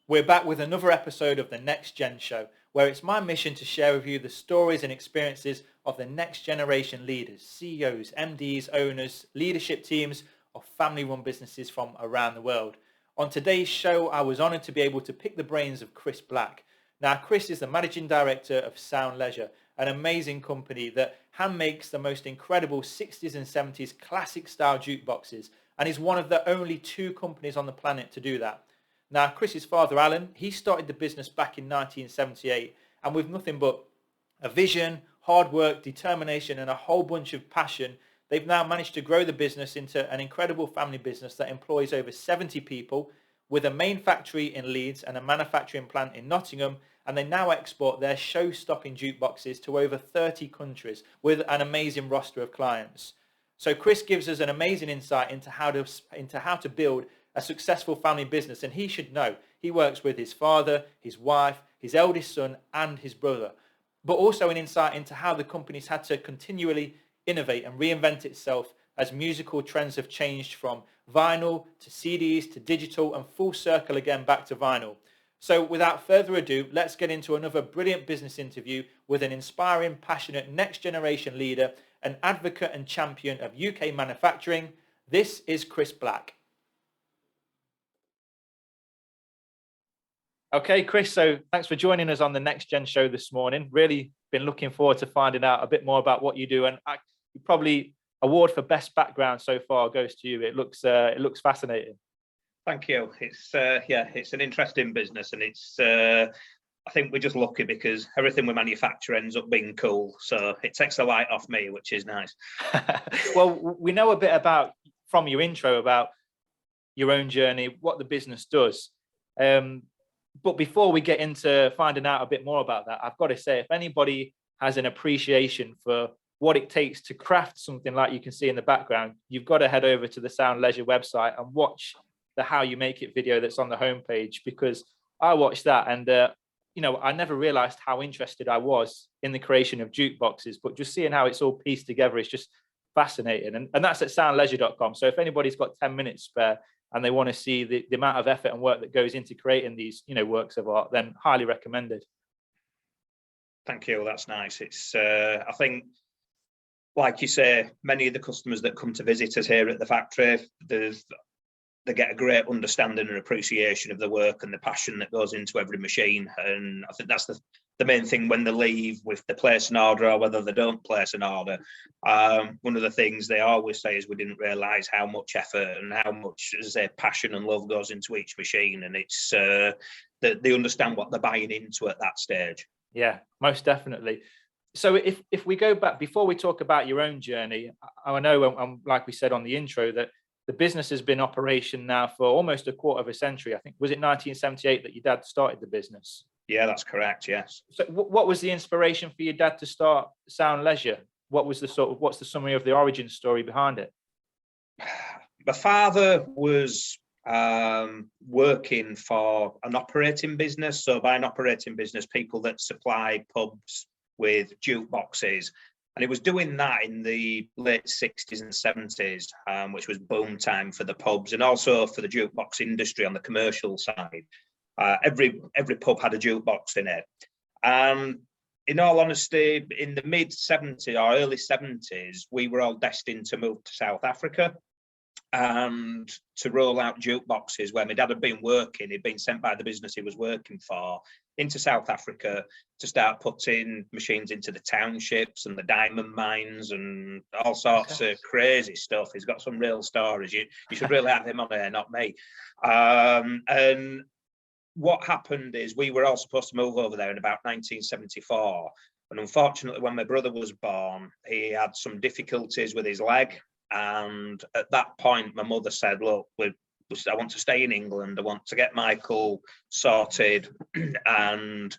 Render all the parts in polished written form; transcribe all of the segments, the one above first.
We're back with another episode of the Next Gen Show, where it's my mission to share with you the stories and experiences of the next generation leaders, CEOs, MDs, owners, leadership teams of family-run businesses from around the world. On today's show, I was honoured to be able to pick the brains of Chris Black. Now, Chris is the Managing Director of Sound Leisure, an amazing company that hand makes the most incredible 60s and 70s classic style jukeboxes, and is one of the only two companies on the planet to do that. Now, Chris's father, Alan, he started the business back in 1978, and with nothing but a vision, hard work, determination, and a whole bunch of passion, they've now managed to grow the business into an incredible family business that employs over 70 people, with a main factory in Leeds and a manufacturing plant in Nottingham, and they now export their show-stopping jukeboxes to over 30 countries with an amazing roster of clients. So Chris gives us an amazing insight into how to build a successful family business, and he should know he works with his father, his wife, his eldest son, and his brother, but also an insight into how the company's had to continually innovate and reinvent itself as musical trends have changed from vinyl to CDs to digital and full circle again back to vinyl. So without further ado, let's get into another brilliant business interview with an inspiring, passionate next generation leader, an advocate and champion of UK manufacturing. This is Chris Black. Okay, Chris, so thanks for joining us on the Next Gen show this morning. Really been looking forward to finding out a bit more about what you do, and you probably award for best background so far goes to you. It looks fascinating. Thank you. It's an interesting business, and it's I think we're just lucky because everything we manufacture ends up being cool, so it takes the light off me, which is nice. Well, we know a bit about from your intro about your own journey, what the business does. But before we get into finding out a bit more about that, I've got to say, if anybody has an appreciation for what it takes to craft something like you can see in the background, you've got to head over to the Sound Leisure website and watch the How You Make It video that's on the homepage, because I watched that and, I never realized how interested I was in the creation of jukeboxes, but just seeing how it's all pieced together is just fascinating. And that's at soundleisure.com. So if anybody's got 10 minutes spare, and they want to see the amount of effort and work that goes into creating these, works of art, then highly recommended. Thank you. That's nice. It's, I think, like you say, many of the customers that come to visit us here at the factory, they get a great understanding and appreciation of the work and the passion that goes into every machine. And I think that's the main thing when they leave, with the place an order or whether they don't place an order. One of the things they always say is we didn't realise how much effort and how much, as I say, passion and love goes into each machine, and it's they understand what they're buying into at that stage. Yeah, most definitely. So if we go back, before we talk about your own journey, I know, like we said on the intro, that the business has been in operation now for almost a quarter of a century. I think, was it 1978 that your dad started the business? Yeah, that's correct. Yes. So what was the inspiration for your dad to start Sound Leisure? What's the summary of the origin story behind it? My father was working for an operating business. So by an operating business, people that supply pubs with jukeboxes. And he was doing that in the late 60s and 70s, which was boom time for the pubs and also for the jukebox industry on the commercial side. Every pub had a jukebox in it. And in all honesty, in the mid 70s or early 70s, we were all destined to move to South Africa and to roll out jukeboxes, where my dad had been working. He'd been sent by the business he was working for into South Africa to start putting machines into the townships and the diamond mines and all sorts of crazy stuff. He's got some real stories. You should really have him on there, not me. And what happened is we were all supposed to move over there in about 1974. And unfortunately, when my brother was born, he had some difficulties with his leg. And at that point, my mother said, look, I want to stay in England. I want to get Michael sorted. And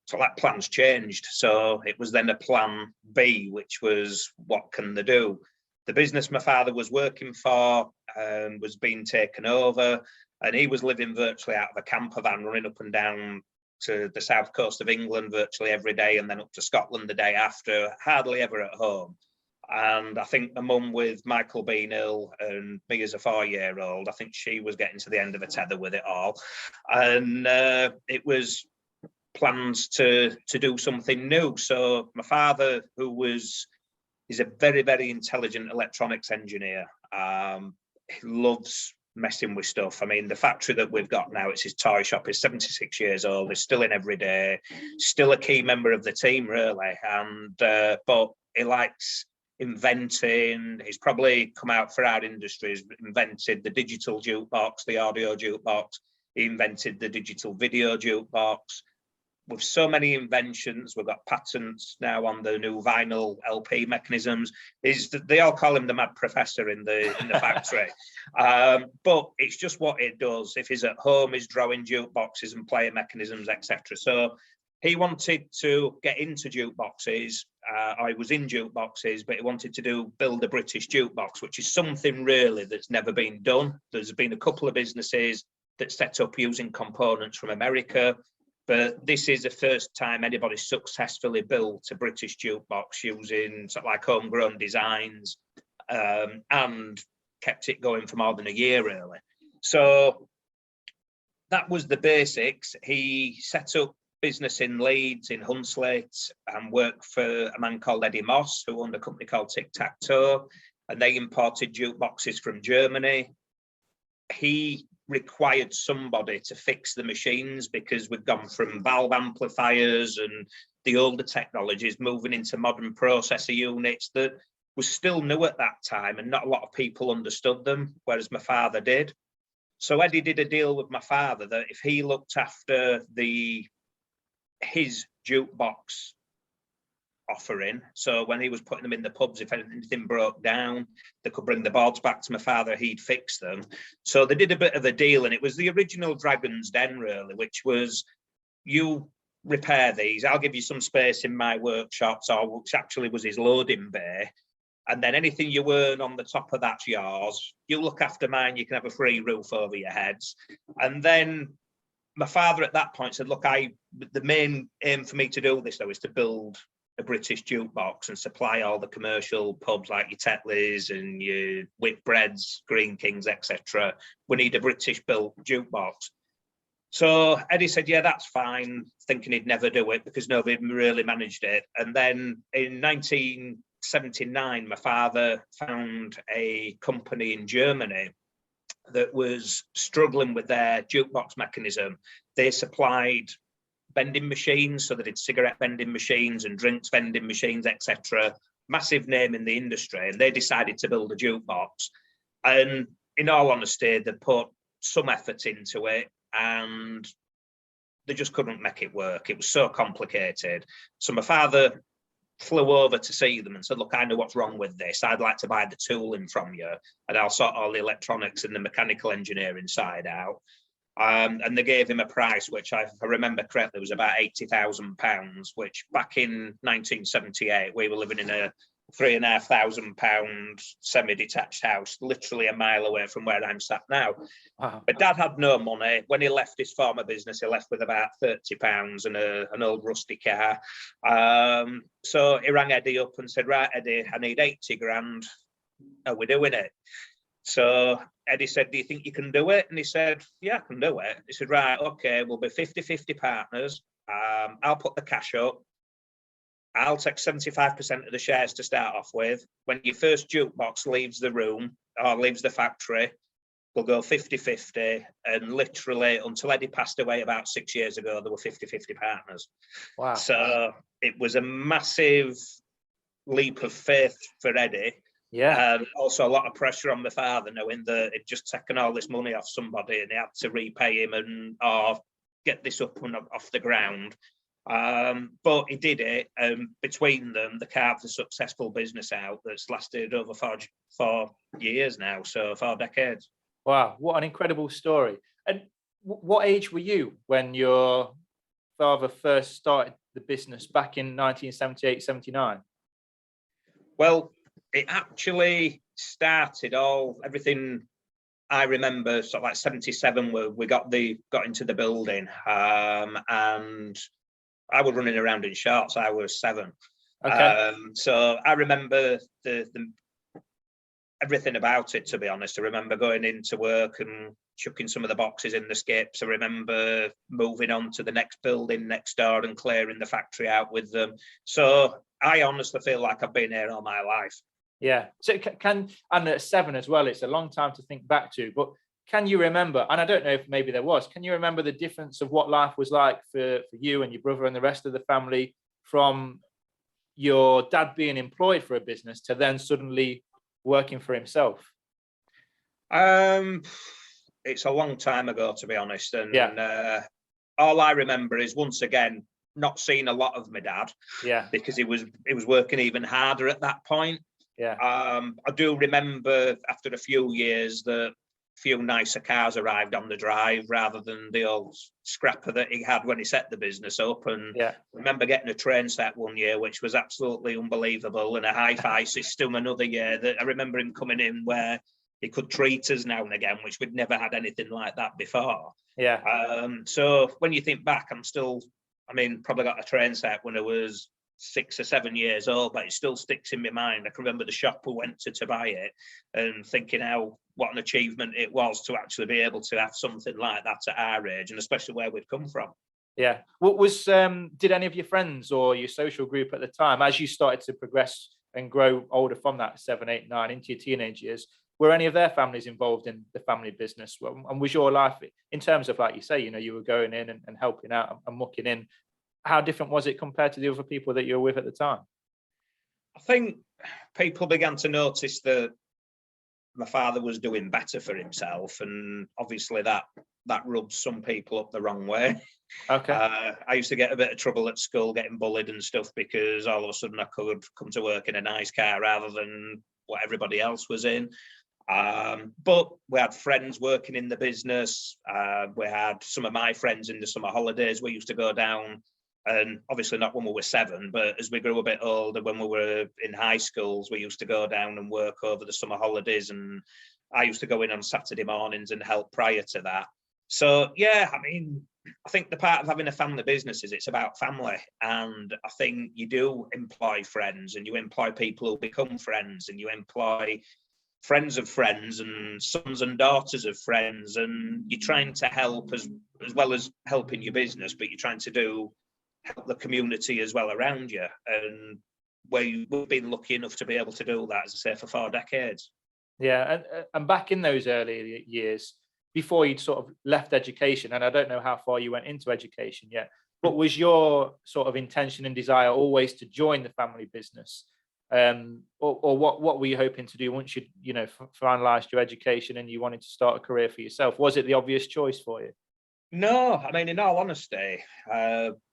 so that plan's changed. So it was then a plan B, which was, what can they do? The business my father was working for was being taken over, and he was living virtually out of a camper van, running up and down to the south coast of England virtually every day, and then up to Scotland the day after, hardly ever at home. And I think the mum with Michael being ill and me as a 4-year-old, I think she was getting to the end of a tether with it all. And it was plans to do something new. So my father, is a very, very intelligent electronics engineer. He loves messing with stuff. I mean, the factory that we've got now, it's his toy shop. He's 76 years old. He's still in every day. Still a key member of the team, really. And but he likes inventing. He's probably come out for our industry. He's invented the digital jukebox, the audio jukebox. He invented the digital video jukebox. With so many inventions, we've got patents now on the new vinyl LP mechanisms. They all call him the mad professor in the factory, but it's just what it does. If he's at home, he's drawing jukeboxes and player mechanisms, etc. So he wanted to get into jukeboxes. I was in jukeboxes, but he wanted to build a British jukebox, which is something really that's never been done. There's been a couple of businesses that set up using components from America. But this is the first time anybody successfully built a British jukebox using sort of like homegrown designs, and kept it going for more than a year, really. So that was the basics. He set up business in Leeds, in Hunslet, and worked for a man called Eddie Moss, who owned a company called Tic Tac Toe, and they imported jukeboxes from Germany. He required somebody to fix the machines because we've gone from valve amplifiers and the older technologies moving into modern processor units that was still new at that time, and not a lot of people understood them, whereas my father did. So Eddie did a deal with my father that if he looked after his jukebox offering, so when he was putting them in the pubs, if anything broke down, they could bring the boards back to my father, he'd fix them. So they did a bit of a deal, and it was the original Dragon's Den, really, which was, you repair these, I'll give you some space in my workshops, or which actually was his loading bay, and then anything you earn on the top of that's yours. You look after mine, you can have a free roof over your heads. And then my father at that point said, look, the main aim for me to do this, though, is to build a British jukebox and supply all the commercial pubs like your Tetleys and your Whitbreads, Green Kings, etc. We need a British built jukebox. So Eddie said, yeah, that's fine, thinking he'd never do it because nobody really managed it. And then in 1979, my father found a company in Germany that was struggling with their jukebox mechanism. They supplied vending machines, so they did cigarette vending machines and drinks vending machines, etc. Massive name in the industry, and they decided to build a jukebox. And in all honesty, they put some effort into it, and they just couldn't make it work. It was so complicated. So my father flew over to see them and said, look, I know what's wrong with this. I'd like to buy the tooling from you, and I'll sort all the electronics and the mechanical engineering side out. And they gave him a price, which I remember correctly, was about £80,000, which back in 1978, we were living in a £3,500 semi-detached house, literally a mile away from where I'm sat now. Wow. But Dad had no money. When he left his former business, he left with about £30 and an old rusty car. So he rang Eddie up and said, right, Eddie, I need 80 grand. Are we doing it? So Eddie said, do you think you can do it? And he said, yeah, I can do it. He said, right, okay, we'll be 50-50 partners. I'll put the cash up. I'll take 75% of the shares to start off with. When your first jukebox leaves the room or leaves the factory, we'll go 50-50. And literally, until Eddie passed away about 6 years ago, there were 50-50 partners. Wow. So it was a massive leap of faith for Eddie. Yeah. And also a lot of pressure on my father, knowing that he'd just taken all this money off somebody and he had to repay him or get this up and off the ground. But he did it, and between them, they carved a successful business out that's lasted over 4 years now, so 4 decades. Wow, what an incredible story. And what age were you when your father first started the business back in 1978, 79? Well, it actually started everything I remember, sort of like 77, where we got into the building, and I was running around in shorts. I was 7. Okay. So I remember the everything about it, to be honest. I remember going into work and chucking some of the boxes in the skips. I remember moving on to the next building next door and clearing the factory out with them. So I honestly feel like I've been here all my life. Yeah. So and at 7 as well, it's a long time to think back to, but can you remember, and I don't know if maybe there was, can you remember the difference of what life was like for you and your brother and the rest of the family from your dad being employed for a business to then suddenly working for himself? It's a long time ago, to be honest. And Yeah. all I remember is, once again, not seeing a lot of my dad. Yeah. Because he was working even harder at that point. Yeah. I do remember after a few years that few nicer cars arrived on the drive rather than the old scrapper that he had when he set the business up. And Yeah. I remember getting a train set one year, which was absolutely unbelievable, and a hi-fi system another year. That I remember him coming in where he could treat us now and again, which we'd never had anything like that before. Yeah. So when you think back, probably got a train set when I was 6 or 7 years old, but it still sticks in my mind. I can remember the shop we went to buy it and thinking what an achievement it was to actually be able to have something like that at our age, and especially where we'd come from. Yeah. What was did any of your friends or your social group at the time, as you started to progress and grow older from that 7, 8, 9 into your teenage years, were any of their families involved in the family business? And was your life, in terms of, like you say, you were going in and helping out and mucking in, how different was it compared to the other people that you were with at the time? I think people began to notice that my father was doing better for himself, and obviously that rubs some people up the wrong way. Okay. I used to get a bit of trouble at school, getting bullied and stuff, because all of a sudden I could come to work in a nice car rather than what everybody else was in. But we had friends working in the business. We had some of my friends in the summer holidays. We used to go down, and obviously not when we were 7, but as we grew a bit older, when we were in high schools, we used to go down and work over the summer holidays. And I used to go in on Saturday mornings and help prior to that. So, yeah, I think the part of having a family business is it's about family. And I think you do employ friends, and you employ people who become friends, and you employ friends of friends and sons and daughters of friends, and you're trying to help as well as helping your business, but you're trying to help the community as well around you. And we've been lucky enough to be able to do that, as I say, for 4 decades. Yeah, and back in those early years, before you'd sort of left education, and I don't know how far you went into education yet, but was your sort of intention and desire always to join the family business? Or what were you hoping to do once you finalized your education and you wanted to start a career for yourself? Was it the obvious choice for you? No, in all honesty,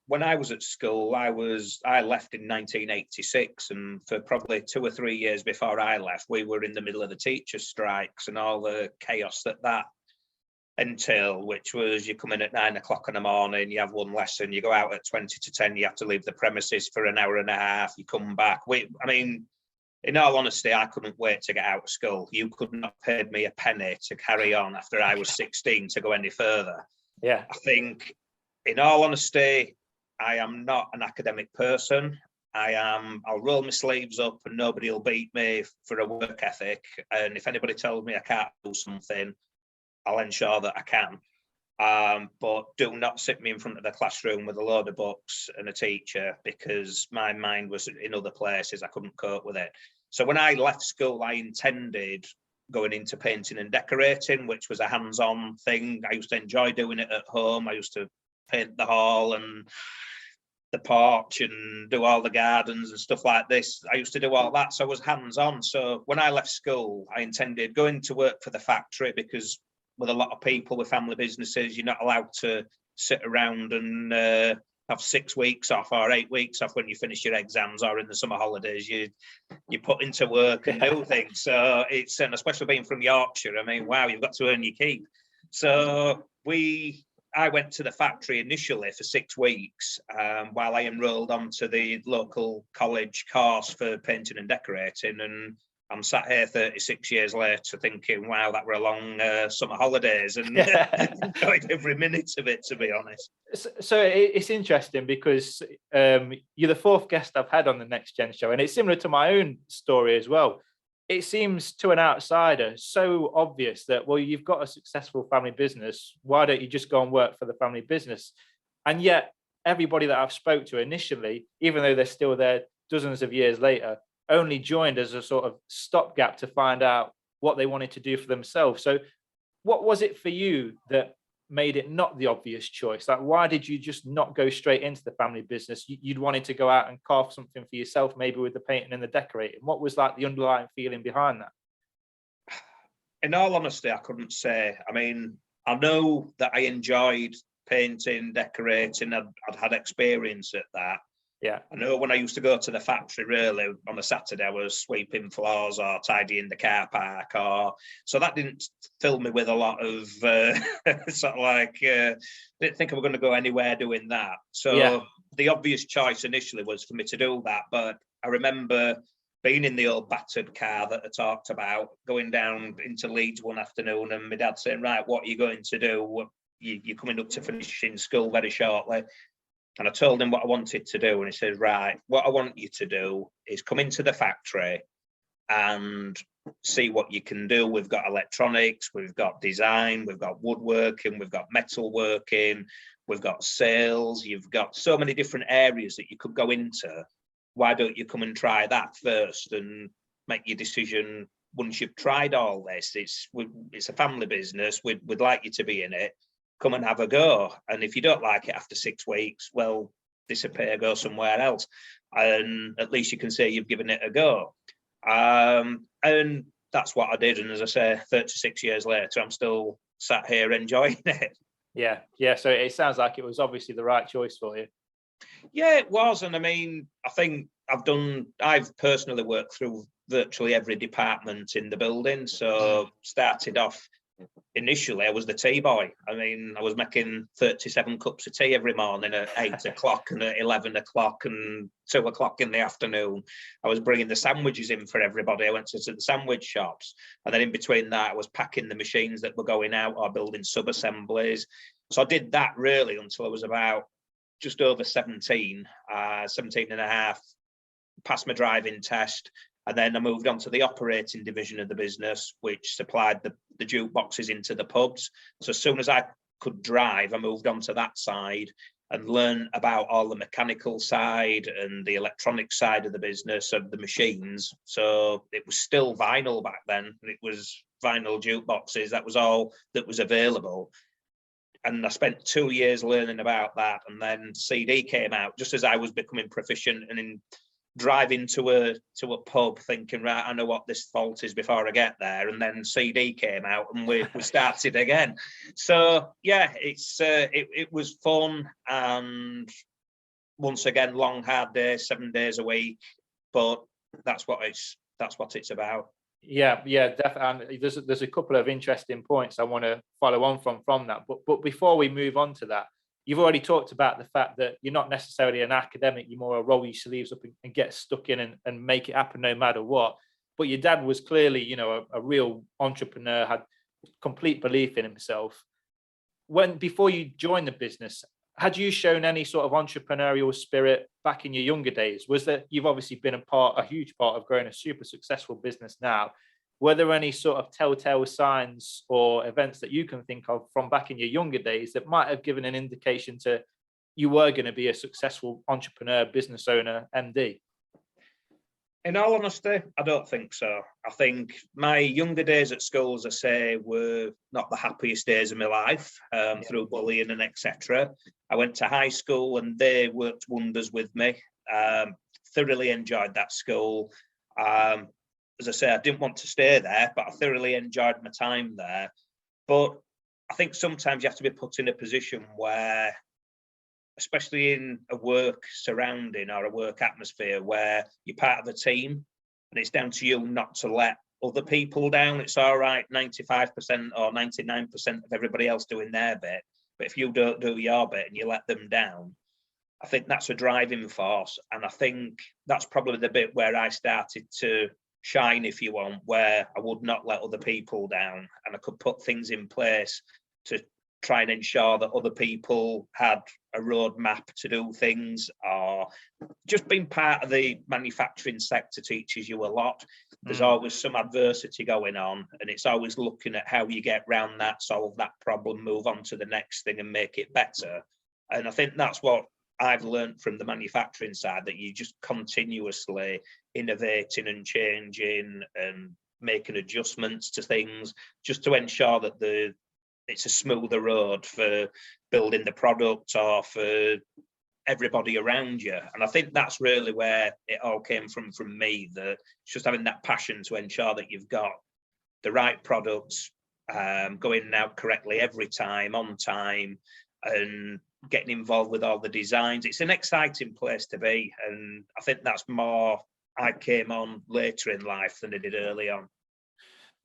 when I was at school, I left in 1986, and for probably 2 or 3 years before I left, we were in the middle of the teachers' strikes and all the chaos that entailed, which was you come in at 9 o'clock in the morning, you have one lesson, you go out at 20 to 10, you have to leave the premises for an hour and a half, you come back. In all honesty, I couldn't wait to get out of school. You could not have paid me a penny to carry on after I was 16 to go any further. Yeah. I think, in all honesty, I am not an academic person. I'll roll my sleeves up and nobody will beat me for a work ethic. And if anybody tells me I can't do something, I'll ensure that I can. But do not sit me in front of the classroom with a load of books and a teacher, because my mind was in other places. I couldn't cope with it. So when I left school, I intended going into painting and decorating, which was a hands-on thing. I used to enjoy doing it at home. I used to paint the hall and the porch and do all the gardens and stuff like this. I used to do all that, so I was hands-on. So when I left school, I intended going to work for the factory, because with a lot of people with family businesses, you're not allowed to sit around and have 6 weeks off or 8 weeks off when you finish your exams or in the summer holidays. You put into work and do things. So it's, and especially being from Yorkshire, wow, you've got to earn your keep. So I went to the factory initially for 6 weeks while I enrolled onto the local college course for painting and decorating. And I'm sat here 36 years later thinking, wow, that were a long summer holidays, and enjoyed every minute of it, to be honest. So it's interesting because you're the fourth guest I've had on the Next Gen show, and it's similar to my own story as well. It seems to an outsider so obvious that, well, you've got a successful family business. Why don't you just go and work for the family business? And yet everybody that I've spoke to initially, even though they're still there dozens of years later, only joined as a sort of stopgap to find out what they wanted to do for themselves. So what was it for you that made it not the obvious choice? Like, why did you just not go straight into the family business? You'd wanted to go out and carve something for yourself, maybe with the painting and the decorating. What was like the underlying feeling behind that? In all honesty, I couldn't say. I mean, I know that I enjoyed painting, decorating. I'd had experience at that. Yeah. I know when I used to go to the factory, really, on a Saturday, I was sweeping floors or tidying the car park, so that didn't fill me with a lot of sort of like, didn't think I was going to go anywhere doing that. So Yeah. the obvious choice initially was for me to do that. But I remember being in the old battered car that I talked about, going down into Leeds one afternoon, and my dad saying, right, what are you going to do? You're coming up to finishing school very shortly. And I told him what I wanted to do. And he said, right, what I want you to do is come into the factory and see what you can do. We've got electronics, we've got design, we've got woodworking, we've got metalworking, we've got sales. You've got so many different areas that you could go into. Why don't you come and try that first and make your decision once you've tried all this? It's a family business. We'd like you to be in it. Come and have a go. And if you don't like it after 6 weeks, well, disappear, go somewhere else. And at least you can say you've given it a go. And that's what I did. And as I say, 36 years later, I'm still sat here enjoying it. Yeah. Yeah. So it sounds like it was obviously the right choice for you. Yeah, it was. And I mean, I think I've personally worked through virtually every department in the building. So started off, initially I was the tea boy. I mean, I was making 37 cups of tea every morning at 8 o'clock and at 11 o'clock and 2 o'clock in the afternoon. I was bringing the sandwiches in for everybody. I went to the sandwich shops. And then in between that, I was packing the machines that were going out or building sub-assemblies. So I did that really until I was about just over 17 and a half, passed my driving test. And then I moved on to the operating division of the business, which supplied the jukeboxes into the pubs. So as soon as I could drive, I moved on to that side and learned about all the mechanical side and the electronic side of the business, of the machines. So it was still vinyl back then. It was vinyl jukeboxes. That was all that was available. And I spent 2 years learning about that. And then CD came out just as I was becoming proficient and in driving to a pub thinking, right, I know what this fault is before I get there. And then CD came out and we started again. So yeah, it was fun. And once again, long, hard days, 7 days a week, but that's what it's about. Yeah, definitely. And there's a couple of interesting points I want to follow on from that. But before we move on to that, you've already talked about the fact that you're not necessarily an academic. You're more a roll your sleeves up and get stuck in and make it happen no matter what. But your dad was clearly, a real entrepreneur, had complete belief in himself. Before you joined the business, had you shown any sort of entrepreneurial spirit back in your younger days? Was that, you've obviously been a huge part of growing a super successful business now. Were there any sort of telltale signs or events that you can think of from back in your younger days that might have given an indication to you were going to be a successful entrepreneur, business owner, MD? In all honesty, I don't think so. I think my younger days at school, as I say, were not the happiest days of my life, through bullying and etc. I went to high school and they worked wonders with me. Thoroughly enjoyed that school. As I say, I didn't want to stay there, but I thoroughly enjoyed my time there. But I think sometimes you have to be put in a position where, especially in a work surrounding or a work atmosphere where you're part of a team and it's down to you not to let other people down. It's all right, 95% or 99% of everybody else doing their bit. But if you don't do your bit and you let them down, I think that's a driving force. And I think that's probably the bit where I started to shine, if you want, where I would not let other people down, and I could put things in place to try and ensure that other people had a roadmap to do things, or just being part of the manufacturing sector teaches you a lot. There's always some adversity going on, and it's always looking at how you get around that, solve that problem, move on to the next thing and make it better. And I think that's what I've learned from the manufacturing side, that you just continuously innovating and changing and making adjustments to things just to ensure that it's a smoother road for building the product or for everybody around you. And I think that's really where it all came from me, that it's just having that passion to ensure that you've got the right products going out correctly every time, on time, and getting involved with all the designs. It's an exciting place to be, and I think that's more I came on later in life than I did early on.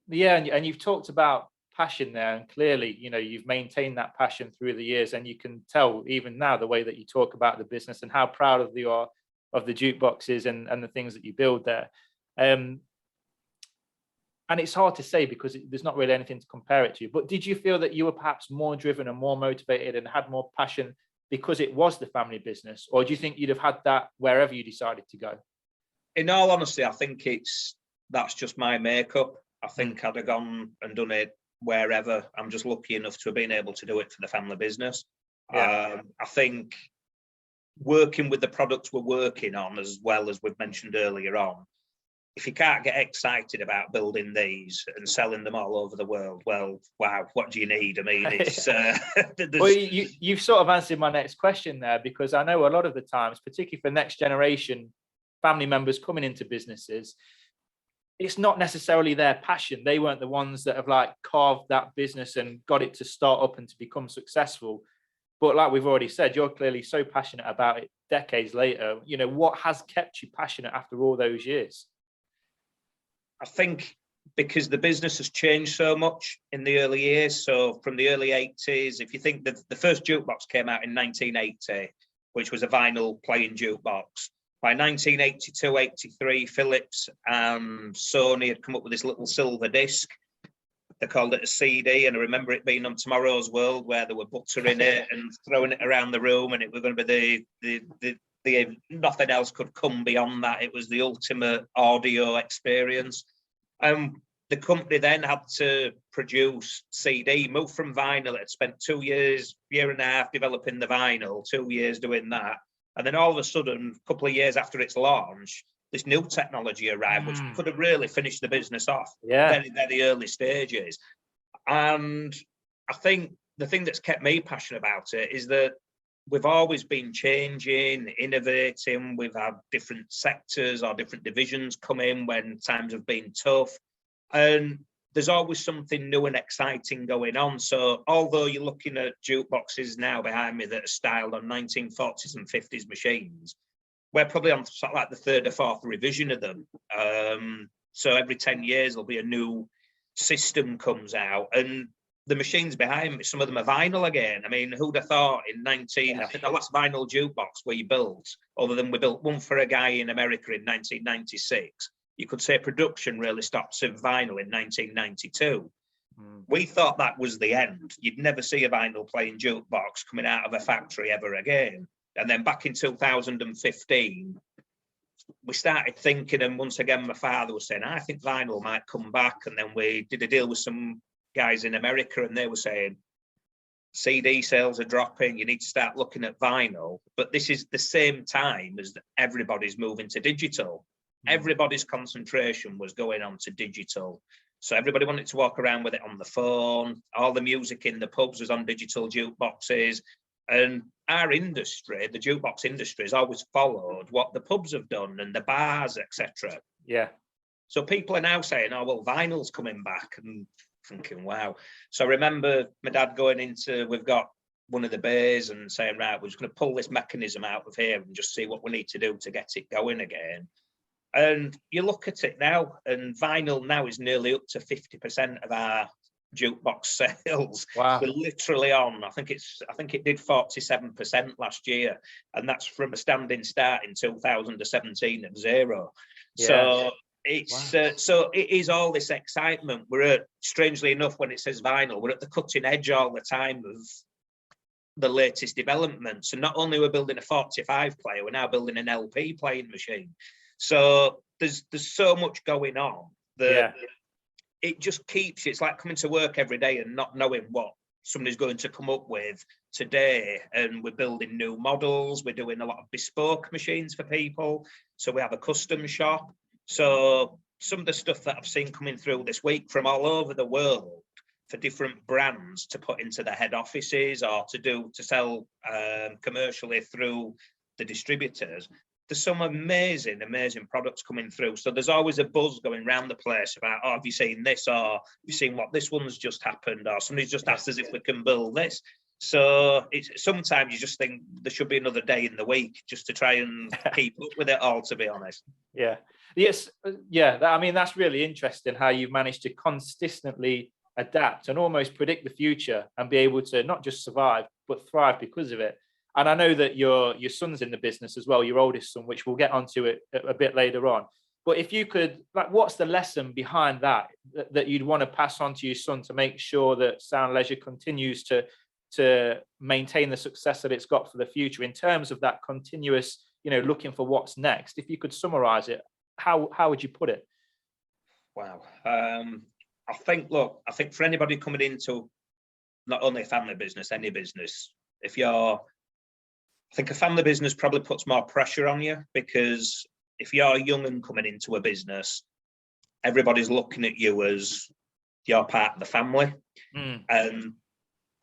Yeah, and you've talked about passion there, and clearly, you know, you've maintained that passion through the years, and you can tell even now the way that you talk about the business and how proud of you are of the jukeboxes and the things that you build there. And it's hard to say because there's not really anything to compare it to. But did you feel that you were perhaps more driven and more motivated and had more passion because it was the family business? Or do you think you'd have had that wherever you decided to go? In all honesty, I think that's just my makeup. I think I'd have gone and done it wherever. I'm just lucky enough to have been able to do it for the family business. Yeah. I think working with the products we're working on, as well as we've mentioned earlier on, if you can't get excited about building these and selling them all over the world, well, wow, what do you need? I mean, it's... Well, you've sort of answered my next question there, because I know a lot of the times, particularly for next generation family members coming into businesses, it's not necessarily their passion. They weren't the ones that have like carved that business and got it to start up and to become successful. But like we've already said, you're clearly so passionate about it decades later. You know, what has kept you passionate after all those years? I think because the business has changed so much in the early years. So from the early 80s, if you think that the first jukebox came out in 1980, which was a vinyl playing jukebox. By 1982, 83, Philips and Sony had come up with this little silver disc. They called it a CD, and I remember it being on Tomorrow's World, where they were buttering it and throwing it around the room, and it was going to be the nothing else could come beyond that. It was the ultimate audio experience. The company then had to produce CD, moved from vinyl. It had spent 2 years, year and a half developing the vinyl, 2 years doing that. And then all of a sudden, a couple of years after its launch, this new technology arrived, which could have really finished the business off very, very early stages. And I think the thing that's kept me passionate about it is that we've always been changing, innovating. We've had different sectors or different divisions come in when times have been tough. And there's always something new and exciting going on. So although you're looking at jukeboxes now behind me that are styled on 1940s and 50s machines, we're probably on sort of like the third or fourth revision of them. So every 10 years, there'll be a new system comes out. And the machines behind me, some of them are vinyl again. I mean, who'd have thought I think the last vinyl jukebox we built, other than we built one for a guy in America in 1996, you could say production really stopped of vinyl in 1992. We thought that was the end. You'd never see a vinyl playing jukebox coming out of a factory ever again. And then back in 2015, we started thinking, and once again, my father was saying, I think vinyl might come back. And then we did a deal with some guys in America, and they were saying, CD sales are dropping, you need to start looking at vinyl. But this is the same time as everybody's moving to digital. Everybody's concentration was going on to digital. So everybody wanted to walk around with it on the phone. All the music in the pubs was on digital jukeboxes. And our industry, the jukebox industry, has always followed what the pubs have done and the bars, etc. Yeah. So people are now saying, oh, well, vinyl's coming back, and thinking, wow. So I remember my dad going into, we've got one of the bays, and saying, right, we're just going to pull this mechanism out of here and just see what we need to do to get it going again. And you look at it now, and vinyl now is nearly up to 50% of our jukebox sales. Wow. We're literally on, I think it did 47% last year, and that's from a standing start in 2017 at 0. Yeah. So It's Wow. so it is all this excitement. We're at, strangely enough, when it says vinyl, we're at the cutting edge all the time of the latest developments. And not only we're building a 45 player, we're now building an LP playing machine. So there's so much going on that it just keeps, it's like coming to work every day and not knowing what somebody's going to come up with today. And we're building new models. We're doing a lot of bespoke machines for people. So we have a custom shop. So some of the stuff that I've seen coming through this week from all over the world for different brands to put into their head offices or to sell commercially through the distributors. There's some amazing products coming through. So there's always a buzz going around the place about, oh, have you seen this? Or have you seen what this one's just happened? Or somebody's just asked us if we can build this. So it's sometimes you just think there should be another day in the week just to try and keep up with it all, to be honest. Yeah. Yes. Yeah. I mean, that's really interesting how you've managed to consistently adapt and almost predict the future and be able to not just survive, but thrive because of it. And I know that your son's in the business as well, your oldest son, which we'll get onto it a bit later on. But if you could, like, what's the lesson behind that you'd want to pass on to your son to make sure that Sound Leisure continues to maintain the success that it's got for the future in terms of that continuous, looking for what's next? If you could summarize it, how would you put it? Wow. I think for anybody coming into not only a family business, any business, I think a family business probably puts more pressure on you, because if you're young and coming into a business, everybody's looking at you as you're part of the family. And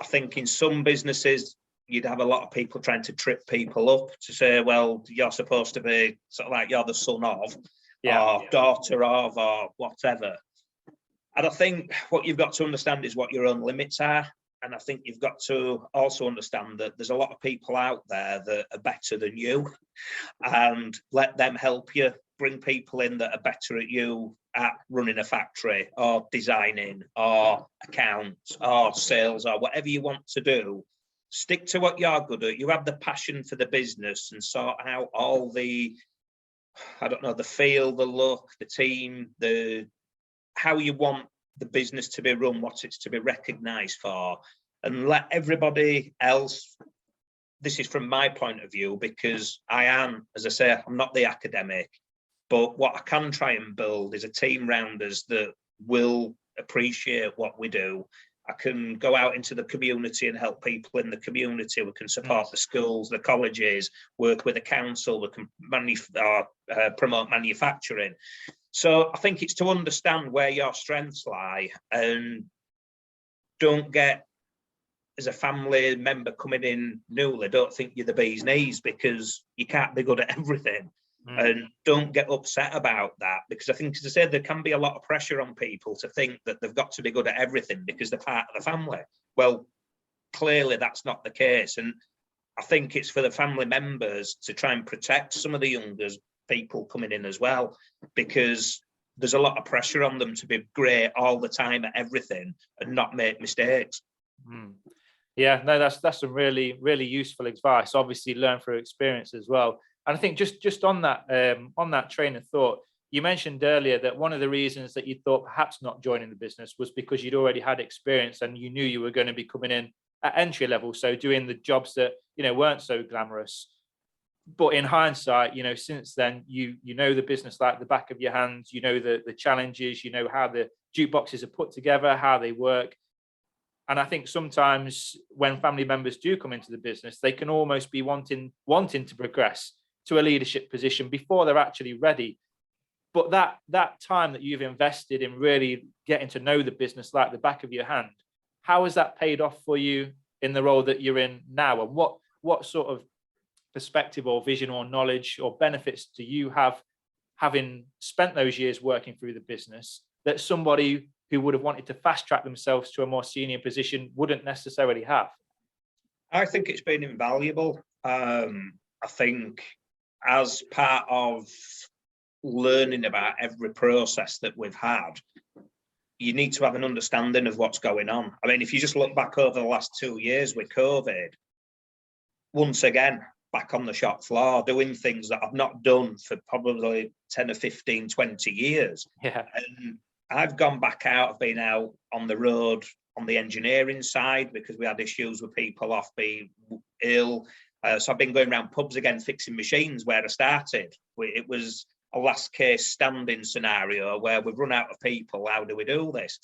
I think in some businesses, you'd have a lot of people trying to trip people up to say, well, you're supposed to be sort of like you're the son of, or daughter of, or whatever. And I think what you've got to understand is what your own limits are. And I think you've got to also understand that there's a lot of people out there that are better than you, and let them help you. Bring people in that are better at you at running a factory or designing or accounts or sales or whatever you want to do. Stick to what you're good at. You have the passion for the business and sort out all the, the feel, the look, the team, how you want the business to be run, what it's to be recognised for, and let everybody else. This is from my point of view, because I am, as I say, I'm not the academic, but what I can try and build is a team round us that will appreciate what we do. I can go out into the community and help people in the community. We can support the schools, the colleges, work with the council. We can promote manufacturing. So I think it's to understand where your strengths lie, and don't get, as a family member coming in newly, don't think you're the bee's knees, because you can't be good at everything. And don't get upset about that, because I think, as I said, there can be a lot of pressure on people to think that they've got to be good at everything because they're part of the family. Well, clearly that's not the case. And I think it's for the family members to try and protect some of the younger people coming in as well, because there's a lot of pressure on them to be great all the time at everything and not make mistakes. Yeah, no, that's some really, really useful advice. Obviously learn through experience as well. And I think just on that train of thought, you mentioned earlier that one of the reasons that you thought perhaps not joining the business was because you'd already had experience and you knew you were going to be coming in at entry level, so doing the jobs that weren't so glamorous. But in hindsight, since then, you know the business like the back of your hand. You know the challenges. You know how the jukeboxes are put together, how they work. And I think sometimes when family members do come into the business, they can almost be wanting to progress to a leadership position before they're actually ready. But that time that you've invested in really getting to know the business like the back of your hand, how has that paid off for you in the role that you're in now? And what sort of perspective or vision or knowledge or benefits do you have, having spent those years working through the business, that somebody who would have wanted to fast track themselves to a more senior position wouldn't necessarily have? I think it's been invaluable. I think as part of learning about every process that we've had, you need to have an understanding of what's going on. I mean, if you just look back over the last 2 years with COVID, once again, back on the shop floor doing things that I've not done for probably 10 or 15, 20 years. Yeah. And I've gone back out, I've been out on the road on the engineering side because we had issues with people off being ill. So I've been going around pubs again, fixing machines where I started. It was a last case standing scenario where we've run out of people. How do we do this?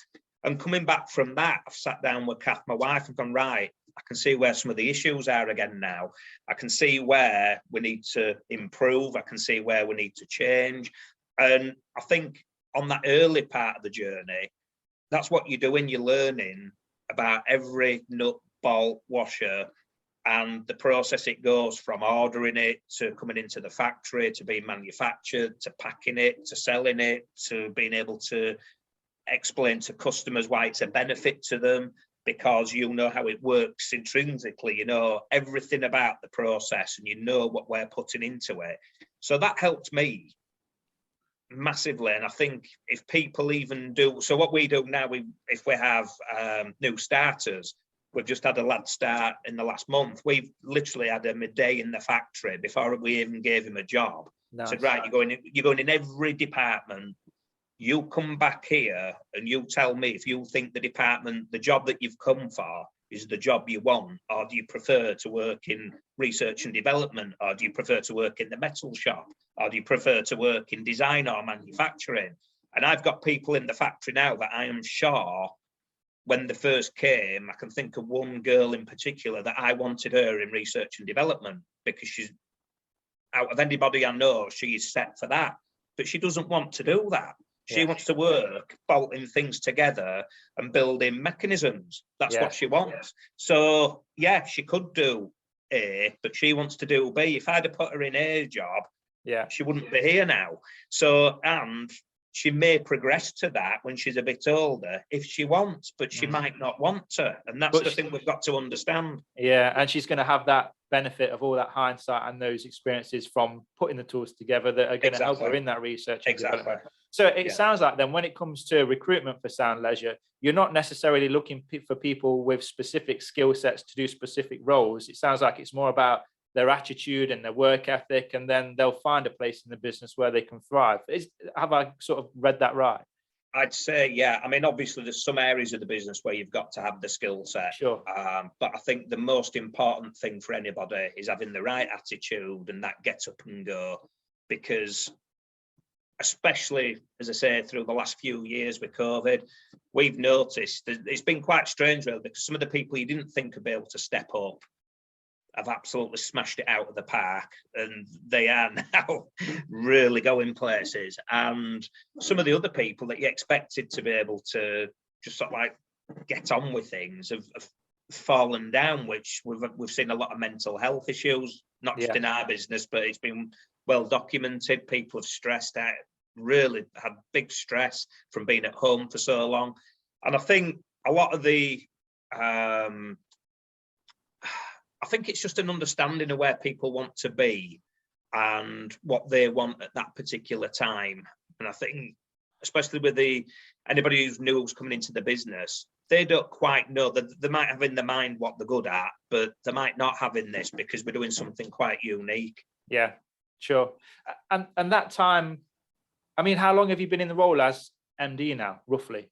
And coming back from that, I've sat down with Kath, my wife, and gone, right, I can see where some of the issues are again now. I can see where we need to improve. I can see where we need to change. And I think on that early part of the journey, that's what you're doing. You're learning about every nut, bolt, washer, and the process it goes from ordering it to coming into the factory, to being manufactured, to packing it, to selling it, to being able to explain to customers why it's a benefit to them, because you know how it works intrinsically, you know everything about the process and you know what we're putting into it. So that helped me massively. And I think if people even do, so what we do now, if we have new starters, we've just had a lad start in the last month. We've literally had him a day in the factory before we even gave him a job. Nice. Said, right, you're going in every department. You come back here and you tell me if you think the job that you've come for is the job you want, or do you prefer to work in research and development, or do you prefer to work in the metal shop, or do you prefer to work in design or manufacturing? And I've got people in the factory now that I am sure when they first came, I can think of one girl in particular that I wanted her in research and development because she's, out of anybody I know, she is set for that, but she doesn't want to do that. She wants to work bolting things together and building mechanisms. That's what she wants. So yeah, she could do A, but she wants to do B. If I'd have put her in A job, she wouldn't be here now. So, and she may progress to that when she's a bit older if she wants, but she might not want to. And that's the thing we've got to understand. Yeah, and she's going to have that benefit of all that hindsight and those experiences from putting the tools together that are going to help her in that research. So it sounds like then when it comes to recruitment for Sound Leisure, you're not necessarily looking for people with specific skill sets to do specific roles. It sounds like it's more about their attitude and their work ethic, and then they'll find a place in the business where they can thrive. Have I sort of read that right? I'd say, yeah. I mean, obviously, there's some areas of the business where you've got to have the skill set. Sure. But I think the most important thing for anybody is having the right attitude and that get up and go. Because especially, as I say, through the last few years with COVID, we've noticed that it's been quite strange, really, because some of the people you didn't think would be able to step up have absolutely smashed it out of the park, and they are now really going places. And some of the other people that you expected to be able to just sort of like get on with things have fallen down, which we've seen a lot of mental health issues, not just in our business, but it's been well documented. People have stressed out, really had big stress from being at home for so long. And I think a lot of the I think it's just an understanding of where people want to be and what they want at that particular time. And I think, especially with anybody who's new, who's coming into the business, they don't quite know that they might have in their mind what they're good at, but they might not have in this because we're doing something quite unique. Yeah, sure. And that time, I mean, how long have you been in the role as MD now, roughly?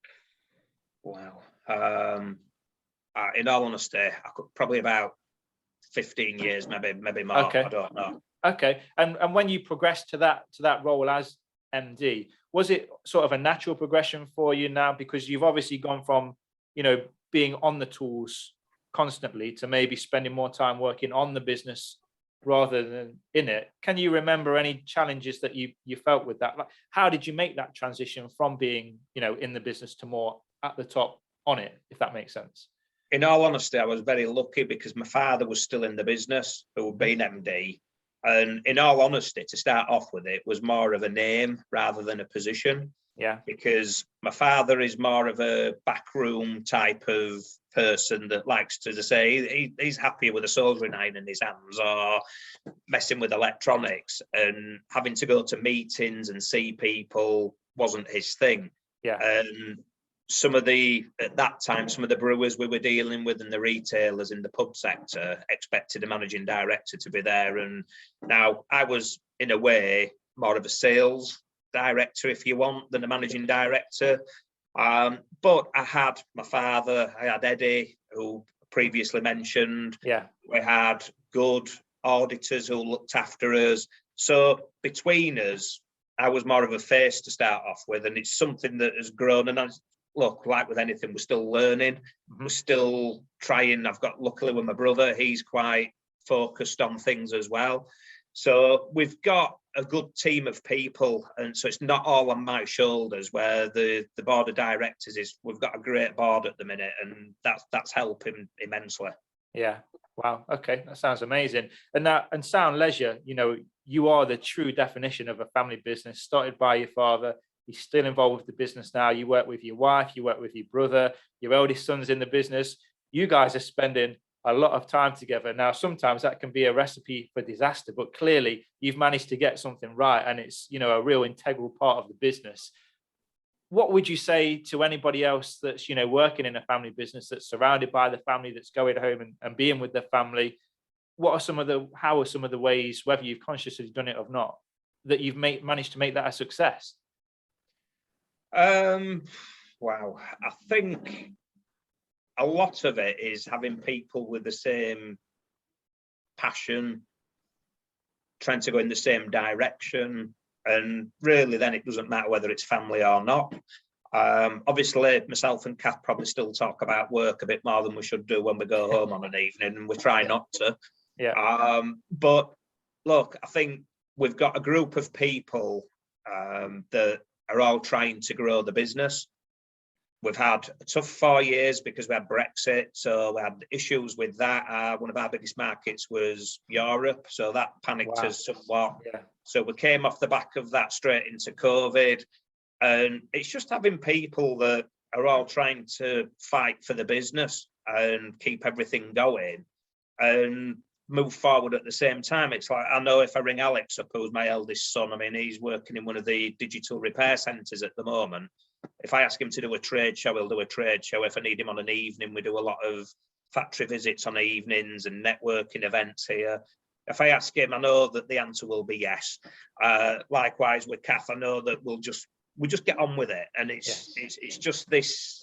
Wow. In all honesty, I could probably about 15 years, maybe more. Okay. I don't know. Okay. And when you progressed to that role as MD, was it sort of a natural progression for you now? Because you've obviously gone from, being on the tools constantly to maybe spending more time working on the business rather than in it. Can you remember any challenges that you felt with that? Like, how did you make that transition from being, in the business to more at the top on it, if that makes sense? In all honesty, I was very lucky because my father was still in the business, who had been MD. And in all honesty, to start off with, it was more of a name rather than a position. Yeah. Because my father is more of a backroom type of person that likes to say he's happy with a soldering iron in his hands or messing with electronics, and having to go to meetings and see people wasn't his thing. Yeah. And at that time, some of the brewers we were dealing with and the retailers in the pub sector expected a managing director to be there. And now I was, in a way, more of a sales director, if you want, than a managing director. But I had my father, I had Eddie, who previously mentioned. Yeah. We had good auditors who looked after us. So between us, I was more of a face to start off with, and it's something that has grown. And look, like with anything, we're still learning. We're still trying. Luckily with my brother, he's quite focused on things as well. So we've got a good team of people, and so it's not all on my shoulders. Where the board of directors is, we've got a great board at the minute, and that's helping immensely. Yeah. Wow. Okay, that sounds amazing. And Sound Leisure, you are the true definition of a family business, started by your father. You're still involved with the business now. You work with your wife, you work with your brother, your eldest son's in the business. You guys are spending a lot of time together. Now, sometimes that can be a recipe for disaster, but clearly you've managed to get something right, and it's, a real integral part of the business. What would you say to anybody else that's, working in a family business, that's surrounded by the family, that's going home and being with their family? How are some of the ways, whether you've consciously done it or not, that you've managed to make that a success? Wow. I think a lot of it is having people with the same passion, trying to go in the same direction. And really, then it doesn't matter whether it's family or not. Obviously, myself and Kath probably still talk about work a bit more than we should do when we go home on an evening, and we try not to. Yeah. But look, I think we've got a group of people that are all trying to grow the business. We've had a tough 4 years because we had Brexit, so we had issues with that. One of our biggest markets was Europe, so that panicked us somewhat. Yeah. So we came off the back of that straight into COVID, and it's just having people that are all trying to fight for the business and keep everything going and move forward at the same time. It's like, I know if I ring Alex up, who's my eldest son, I mean, he's working in one of the digital repair centres at the moment. If I ask him to do a trade show, he'll do a trade show. If I need him on an evening, we do a lot of factory visits on evenings and networking events here. If I ask him, I know that the answer will be yes. Likewise with Kath, I know that we just get on with it, and it's just this.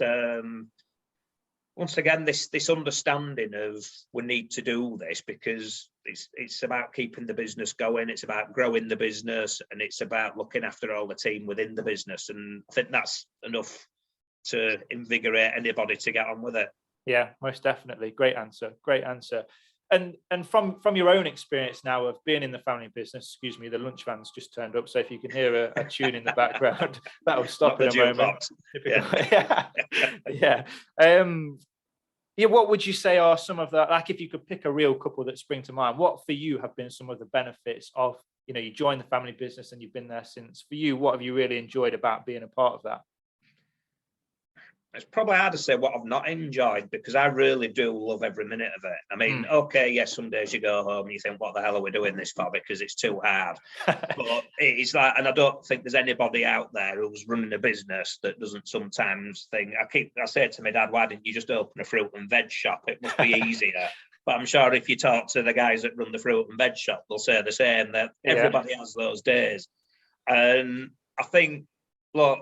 Once again, this understanding of we need to do this because it's about keeping the business going, it's about growing the business, and it's about looking after all the team within the business. And I think that's enough to invigorate anybody to get on with it. Yeah, most definitely. Great answer. Great answer. And from your own experience now of being in the family business, excuse me, the lunch van's just turned up, so if you can hear a tune in the background, that'll stop in a moment. Yeah. Yeah. What would you say are some of the, like, if you could pick a real couple that spring to mind, what for you have been some of the benefits of, you joined the family business and you've been there since. For you, what have you really enjoyed about being a part of that? It's probably hard to say what I've not enjoyed, because I really do love every minute of it. I mean, okay, yes, some days you go home and you think, what the hell are we doing this for? Because it's too hard. But it's like, and I don't think there's anybody out there who's running a business that doesn't sometimes think, I say to my dad, why didn't you just open a fruit and veg shop? It must be easier. But I'm sure if you talk to the guys that run the fruit and veg shop, they'll say the same, that everybody has those days. And I think, look,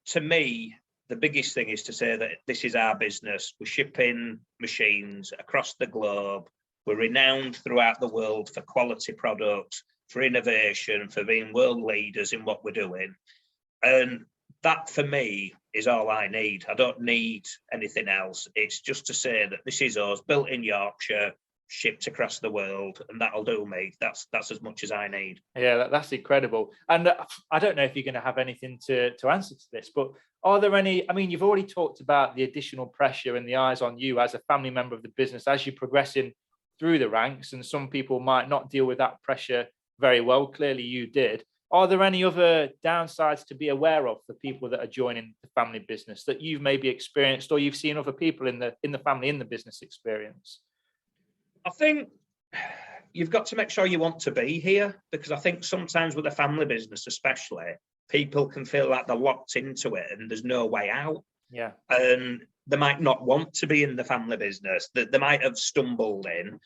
to me, the biggest thing is to say that this is our business. We're shipping machines across the globe. We're renowned throughout the world for quality products, for innovation, for being world leaders in what we're doing. And that, for me, is all I need. I don't need anything else. It's just to say that this is us, built in Yorkshire, shipped across the world, and that'll do me. That's as much as I need. Yeah, that's incredible. And I don't know if you're going to have anything to answer to this, but are there any, I mean, you've already talked about the additional pressure and the eyes on you as a family member of the business as you're progressing through the ranks, and some people might not deal with that pressure very well. Clearly you did. Are there any other downsides to be aware of for people that are joining the family business that you've maybe experienced, or you've seen other people in the family, in the business experience? I think you've got to make sure you want to be here, because I think sometimes with a family business especially, people can feel like they're locked into it and there's no way out. Yeah. And they might not want to be in the family business, that they might have stumbled in.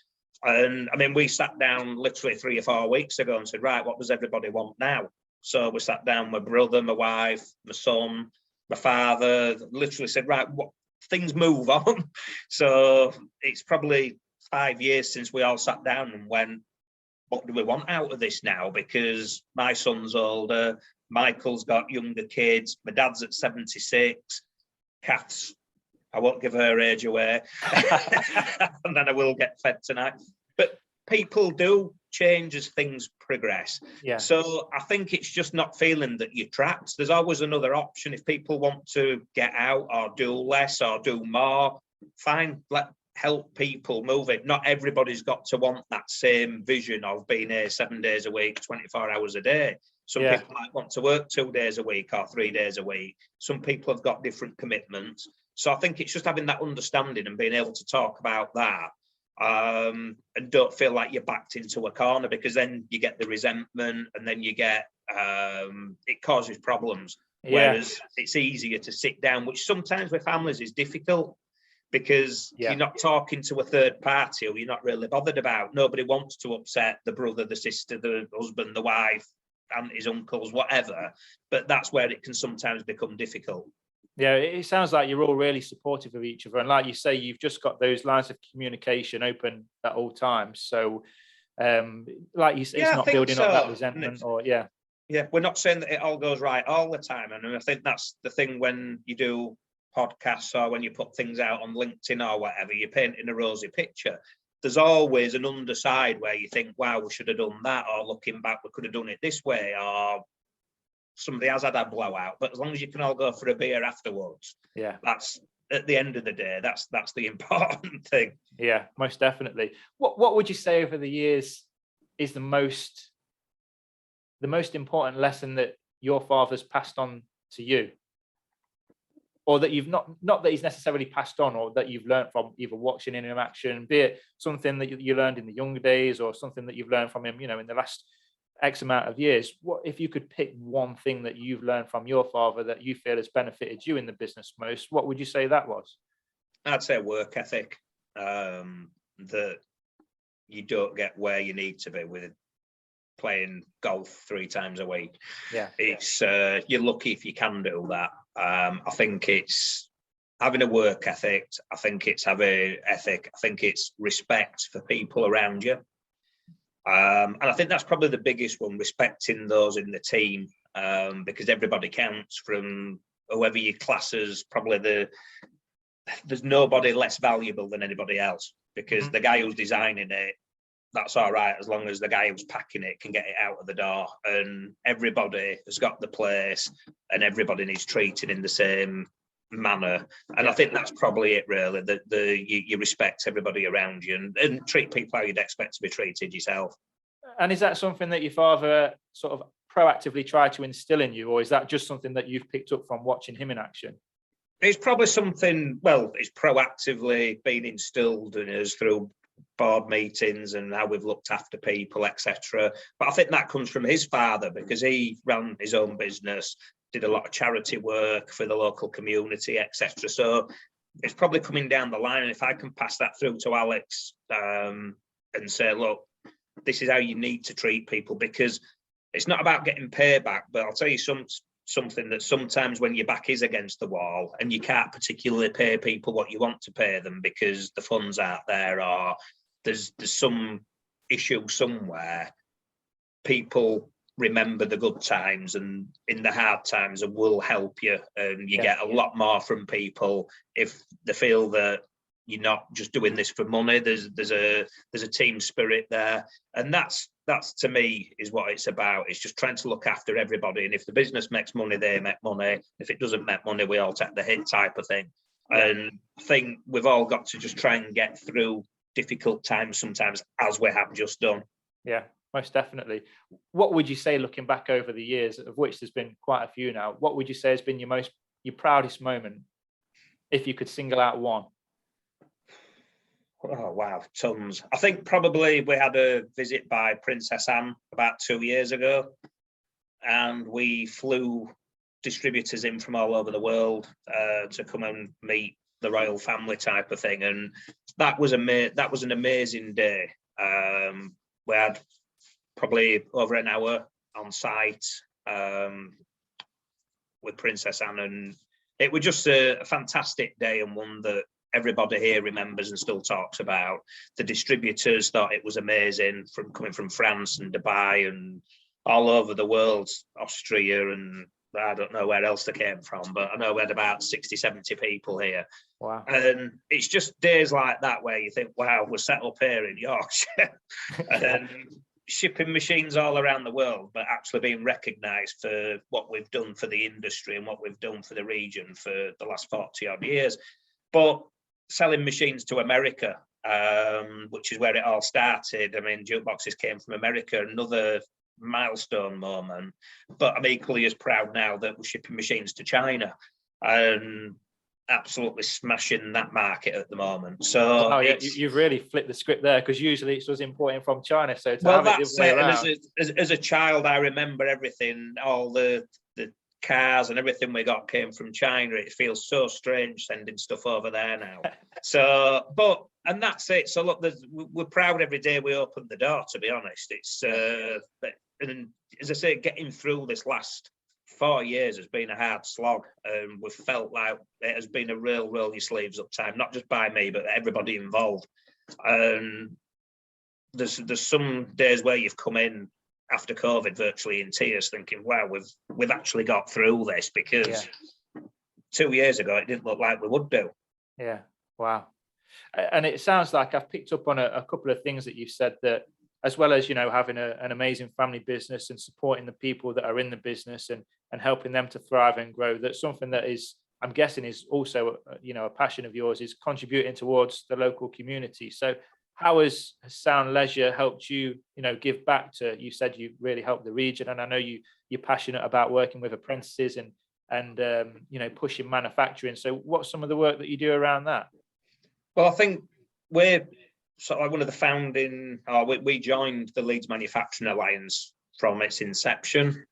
And I mean, we sat down literally 3 or 4 weeks ago and said, right, what does everybody want now? So we sat down, my brother, my wife, my son, my father, literally said, right, what things move on. So it's probably 5 years since we all sat down and went, what do we want out of this now? Because my son's older, Michael's got younger kids, my dad's at 76, Kath's, I won't give her age away, and then I will get fed tonight. But people do change as things progress. Yeah. So I think it's just not feeling that you're trapped. There's always another option. If people want to get out or do less or do more, fine, help people move it. Not everybody's got to want that same vision of being here 7 days a week, 24 hours a day. Some people might want to work 2 days a week or 3 days a week. Some people have got different commitments. So I think it's just having that understanding and being able to talk about that, and don't feel like you're backed into a corner, because then you get the resentment and then you get, it causes problems. Whereas it's easier to sit down, which sometimes with families is difficult, because you're not talking to a third party who you're not really bothered about. Nobody wants to upset the brother, the sister, the husband, the wife, aunties, uncles, whatever. But that's where it can sometimes become difficult. Yeah, it sounds like you're all really supportive of each other. And like you say, you've just got those lines of communication open at all times. So like you say, it's not building up that resentment or Yeah, we're not saying that it all goes right all the time. And I think that's the thing when you do podcasts or when you put things out on LinkedIn or whatever, you're painting a rosy picture. There's always an underside where you think, wow, we should have done that, or looking back, we could have done it this way, or somebody has had a blowout. But as long as you can all go for a beer afterwards, that's at the end of the day, that's the important thing. Yeah, most definitely. What would you say over the years is the most important lesson that your father's passed on to you, or that you've not that he's necessarily passed on, or that you've learned from either watching him in action, be it something that you learned in the younger days or something that you've learned from him, in the last X amount of years? What if you could pick one thing that you've learned from your father that you feel has benefited you in the business most? What would you say that was? I'd say work ethic. That you don't get where you need to be with playing golf 3 times a week. Yeah, it's you're lucky if you can do that. I think it's having a work ethic. I think it's having ethic. I think it's respect for people around you. And I think that's probably the biggest one, respecting those in the team, because everybody counts, from whoever your class is. Probably there's nobody less valuable than anybody else, because the guy who's designing it, that's all right, as long as the guy who's packing it can get it out of the door. And everybody has got the place, and everybody needs treated in the same manner. And I think that's probably it, really, that you respect everybody around you and treat people how you'd expect to be treated yourself. And is that something that your father sort of proactively tried to instill in you, or is that just something that you've picked up from watching him in action? It's probably something, well, it's proactively been instilled in us through board meetings and how we've looked after people, etc. But I think that comes from his father, because he ran his own business, did a lot of charity work for the local community, etc. So it's probably coming down the line. And if I can pass that through to Alex, and say, look, this is how you need to treat people, because it's not about getting payback. But I'll tell you something that sometimes when your back is against the wall and you can't particularly pay people what you want to pay them because the funds aren't there, or there's some issue somewhere, people remember the good times and in the hard times and will help you. And you get a lot more from people if they feel that you're not just doing this for money. There's a team spirit there, and that's to me is what it's about. It's just trying to look after everybody, and if the business makes money, they make money. If it doesn't make money, we all take the hit, type of thing. And I think we've all got to just try and get through difficult times sometimes, as we have just done. Yeah, most definitely. What would you say, looking back over the years, of which there's been quite a few now, what would you say has been your proudest moment, if you could single out one? Oh, wow, tons. I think probably we had a visit by Princess Anne about 2 years ago. and we flew distributors in from all over the world to come and meet the royal family type of thing, and that was an amazing day. We had probably over an hour on site with Princess Anne, and it was just a fantastic day, and one that everybody here remembers and still talks about. The distributors thought it was amazing, from coming from France and Dubai and all over the world, Austria, and I don't know where else they came from, but I know we had about 60, 70 people here. Wow. And it's just days like that where you think, wow, we're set up here in Yorkshire. And shipping machines all around the world, but actually being recognised for what we've done for the industry and what we've done for the region for the last 40 odd years. But selling machines to America, which is where it all started. I mean, jukeboxes came from America, another milestone moment, but I'm equally as proud now that we're shipping machines to China and absolutely smashing that market at the moment. So yeah, you've really flipped the script there, because usually it's us importing from China. So to well, have it the way around. And as a child, I remember everything, all the cars and everything we got came from China. It feels so strange sending stuff over there now. So, and that's it. So look, we're proud every day we open the door, to be honest. It's and as I say, getting through this last 4 years has been a hard slog, and we've felt like it has been a real roll your sleeves up time, not just by me, but everybody involved. And there's some days where you've come in after COVID virtually in tears, thinking, wow, we've actually got through this, because 2 years ago it didn't look like we would do. Yeah, wow. And it sounds like I've picked up on a couple of things that you've said, that as well as, you know, having an amazing family business and supporting the people that are in the business and helping them to thrive and grow, that's something that is, I'm guessing, is also, you know, a passion of yours, is contributing towards the local community. So how has Sound Leisure helped you, you know, give back to, you said you really helped the region, and I know you're passionate about working with apprentices and you know, pushing manufacturing. So what's some of the work that you do around that? Well, I think we're sort of one of the founding, we joined the Leeds Manufacturing Alliance from its inception,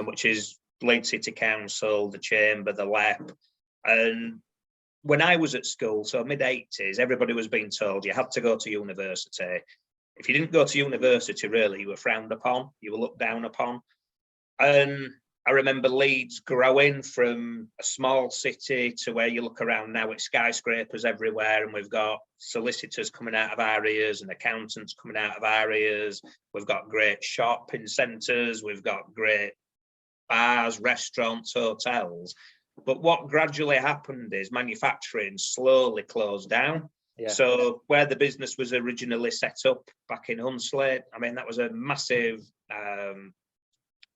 which is Leeds City Council, the Chamber, the LEP. And when I was at school, so mid-80s, everybody was being told you had to go to university. If you didn't go to university, really, you were frowned upon, you were looked down upon. And I remember Leeds growing from a small city to where you look around now, it's skyscrapers everywhere, and we've got solicitors coming out of our ears and accountants coming out of our ears. We've got great shopping centres, we've got great bars, restaurants, hotels. But what gradually happened is manufacturing slowly closed down. Yeah. So where the business was originally set up back in Hunsley, I mean, that was a massive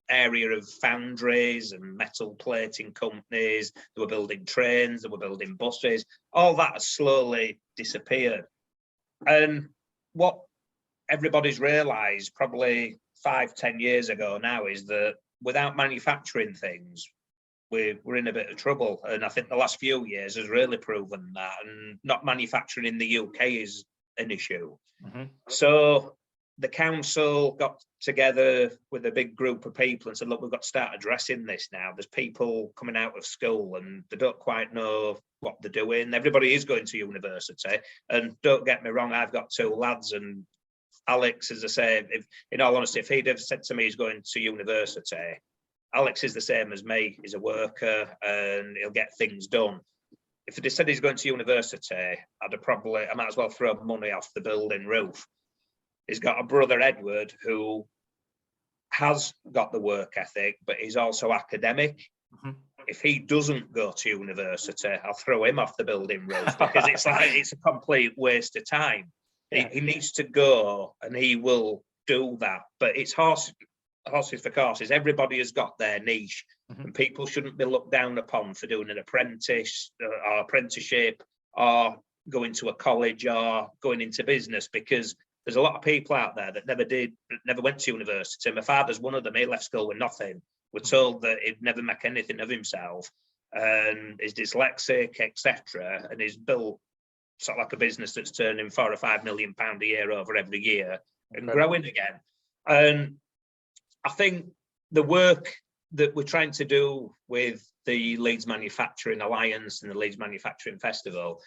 area of foundries and metal plating companies. They were building trains, they were building buses. All that has slowly disappeared. And what everybody's realised probably 5-10 years ago now is that without manufacturing things, we're in a bit of trouble. And I think the last few years has really proven that, and not manufacturing in the UK is an issue. Mm-hmm. So the council got together with a big group of people and said, look, we've got to start addressing this now. There's people coming out of school and they don't quite know what they're doing. Everybody is going to university. And don't get me wrong, I've got 2 lads, and Alex, as I say, in all honesty, if he'd have said to me he's going to university, Alex is the same as me. He's a worker and he'll get things done. If he'd said he's going to university, I might as well throw money off the building roof. He's got a brother, Edward, who has got the work ethic, but he's also academic. Mm-hmm. If he doesn't go to university, I'll throw him off the building roof, because it's a complete waste of time. Yeah. He needs to go, and he will do that. But it's horses for courses. Everybody has got their niche, mm-hmm. and people shouldn't be looked down upon for doing an apprentice or apprenticeship or going to a college or going into business, because there's a lot of people out there that never went to university. My father's one of them. He left school with nothing. We're told that he'd never make anything of himself, and is dyslexic, etc. And he's built sort of like a business that's turning £4 or £5 million a year over every year and growing again. And I think the work that we're trying to do with the Leeds Manufacturing Alliance and the Leeds Manufacturing Festival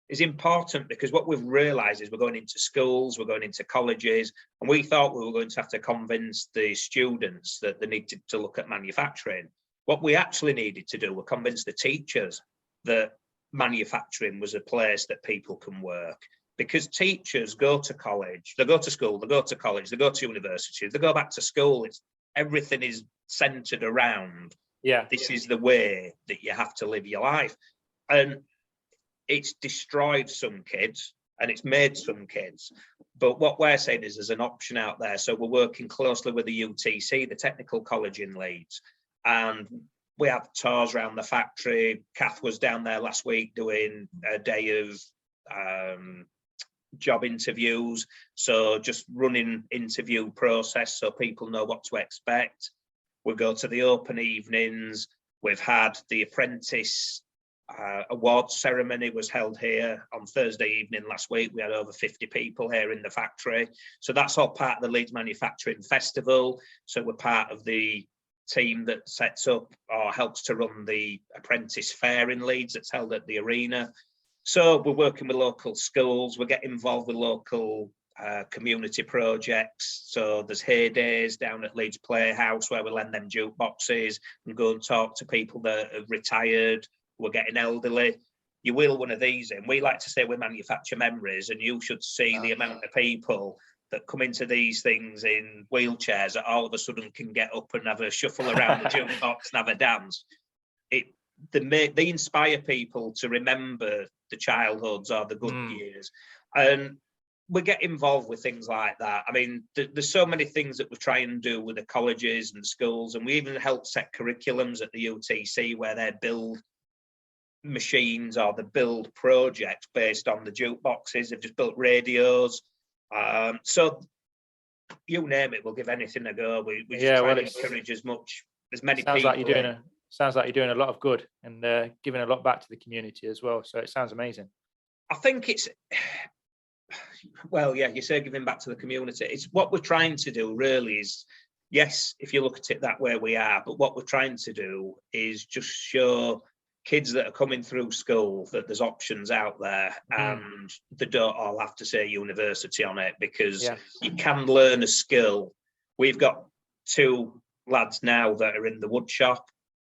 is important, because what we've realised is we're going into schools, we're going into colleges, and we thought we were going to have to convince the students that they needed to look at manufacturing. What we actually needed to do was convince the teachers that manufacturing was a place that people can work, because teachers go to college, they go to school, they go to college, they go to university, they go back to school. Everything is centered around, this is the way that you have to live your life. And it's destroyed some kids and it's made some kids. But what we're saying is there's an option out there. So we're working closely with the UTC, the Technical College in Leeds, and we have tours around the factory. Kath was down there last week doing a day of job interviews, so just running interview process so people know what to expect. We go to the open evenings. We've had the apprentice awards ceremony was held here on Thursday evening last week. We had over 50 people here in the factory, so that's all part of the Leeds Manufacturing Festival. So we're part of the team that sets up or helps to run the apprentice fair in Leeds that's held at the arena. So we're working with local schools, we're getting involved with local community projects. So there's heydays down at Leeds Playhouse where we lend them jukeboxes and go and talk to people that have retired. We're getting elderly. You wheel one of these in. We like to say we manufacture memories, and you should see the amount of people that come into these things in wheelchairs that all of a sudden can get up and have a shuffle around the jukebox and have a dance. They inspire people to remember the childhoods or the good years. And we get involved with things like that. I mean, there's so many things that we try and do with the colleges and schools, and we even help set curriculums at the UTC where they build machines or they build projects based on the jukeboxes. They've just built radios. So you name it, we'll give anything a go. We just try to encourage as many people. Sounds like you're doing a lot of good and giving a lot back to the community as well. So it sounds amazing. I think it's, well, yeah, you say giving back to the community. It's what we're trying to do really is, yes, if you look at it that way, we are. But what we're trying to do is just show kids that are coming through school that there's options out there, and they don't all have to say university on it, because you can learn a skill. We've got 2 lads now that are in the wood shop.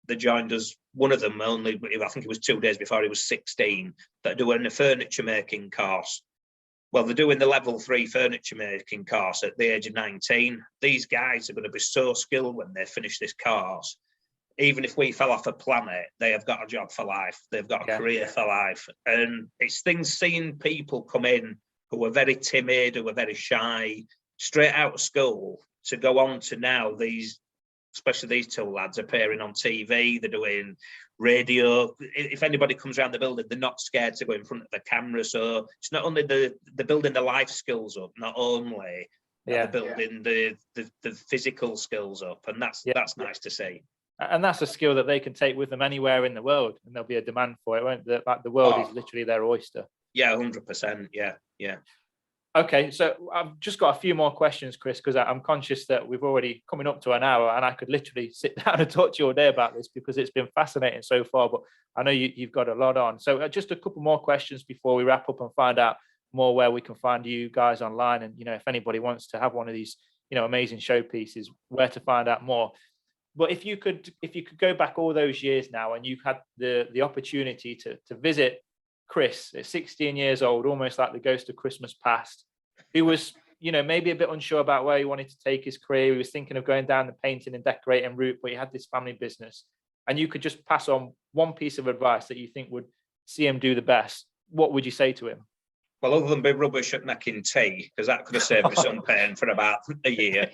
They joined us, one of them only, I think it was 2 days before he was 16, that are doing a furniture making course. Well, they're doing the level 3 furniture making course at the age of 19. These guys are going to be so skilled when they finish this course. Even if we fell off a planet, they have got a job for life. They've got a career for life. And it's things, seeing people come in who are very timid, who are very shy, straight out of school, to go on to now these, especially these 2 lads, appearing on TV, they're doing radio. If anybody comes around the building, they're not scared to go in front of the camera. So it's not only they're building the life skills up, not only they're building the physical skills up. And that's nice to see. And that's a skill that they can take with them anywhere in the world, and there'll be a demand for it, won't there? Like the world is literally their oyster. Yeah, 100%. Yeah. Okay, so I've just got a few more questions, Chris, because I'm conscious that we've already coming up to an hour, and I could literally sit down and talk to you all day about this because it's been fascinating so far. But I know you've got a lot on. So just a couple more questions before we wrap up and find out more where we can find you guys online, and if anybody wants to have one of these amazing showpieces, where to find out more. But if you could go back all those years now, and you had the opportunity to visit Chris at 16 years old, almost like the ghost of Christmas past, who was maybe a bit unsure about where he wanted to take his career. He was thinking of going down the painting and decorating route, but he had this family business, and you could just pass on one piece of advice that you think would see him do the best, what would you say to him? Well, other than be rubbish at making tea, because that could have saved me some pain for about a year.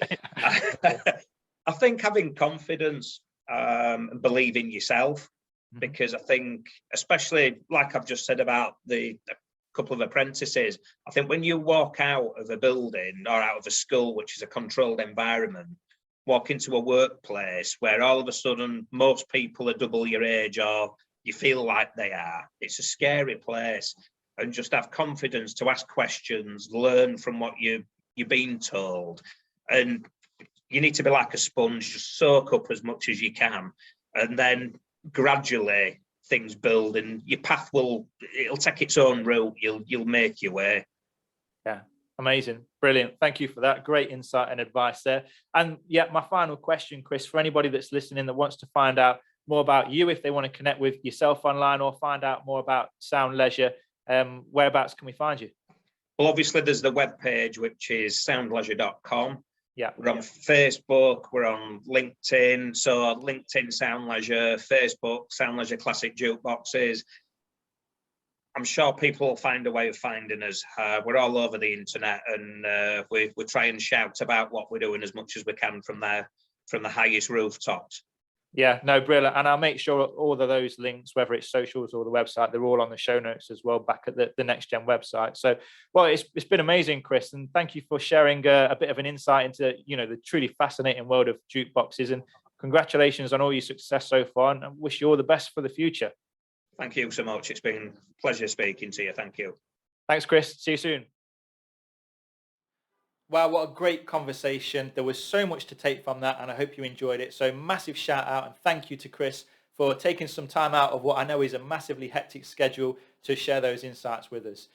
I think having confidence and believe in yourself, because I think, especially like I've just said about the couple of apprentices, I think when you walk out of a building or out of a school, which is a controlled environment, walk into a workplace where all of a sudden most people are double your age or you feel like they are, it's a scary place. And just have confidence to ask questions, learn from what you've been told. And you need to be like a sponge, just soak up as much as you can, and then gradually things build, and your path it'll take its own route. You'll make your way. Yeah, amazing, brilliant. Thank you for that. Great insight and advice there. And yeah, my final question, Chris, for anybody that's listening that wants to find out more about you, if they want to connect with yourself online or find out more about Sound Leisure, whereabouts can we find you? Well, obviously there's the webpage, which is soundleisure.com. Yeah, we're on Facebook, we're on LinkedIn. So LinkedIn Sound Leisure, Facebook Sound Leisure Classic Jukeboxes. I'm sure people will find a way of finding us. We're all over the internet, and we try and shout about what we're doing as much as we can from the highest rooftops. Yeah, no, brilliant. And I'll make sure all of those links, whether it's socials or the website, they're all on the show notes as well, back at the NXTGEN website. So, well, it's been amazing, Chris, and thank you for sharing a bit of an insight into, the truly fascinating world of jukeboxes. And congratulations on all your success so far, and I wish you all the best for the future. Thank you so much. It's been a pleasure speaking to you. Thank you. Thanks, Chris. See you soon. Wow, what a great conversation. There was so much to take from that, and I hope you enjoyed it. So massive shout out and thank you to Chris for taking some time out of what I know is a massively hectic schedule to share those insights with us.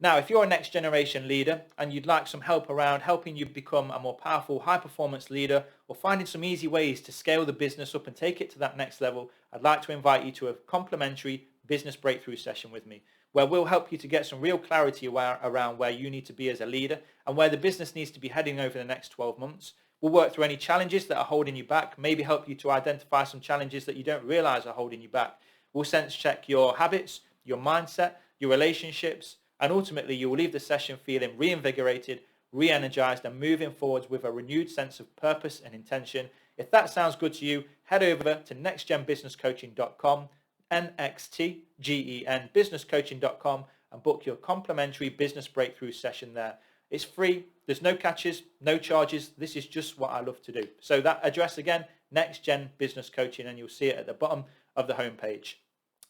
Now, if you're a next generation leader and you'd like some help around helping you become a more powerful, high performance leader, or finding some easy ways to scale the business up and take it to that next level, I'd like to invite you to a complimentary business breakthrough session with me, where we'll help you to get some real clarity around where you need to be as a leader and where the business needs to be heading over the next 12 months. We'll work through any challenges that are holding you back, maybe help you to identify some challenges that you don't realize are holding you back. We'll sense check your habits, your mindset, your relationships, and ultimately you will leave the session feeling reinvigorated, re-energized, and moving forwards with a renewed sense of purpose and intention. If that sounds good to you, head over to nextgenbusinesscoaching.com, NXTGEN businesscoaching.com, and book your complimentary business breakthrough session there. It's free. There's no catches, no charges. This is just what I love to do. So that address again, NextGen Business Coaching, and you'll see it at the bottom of the homepage.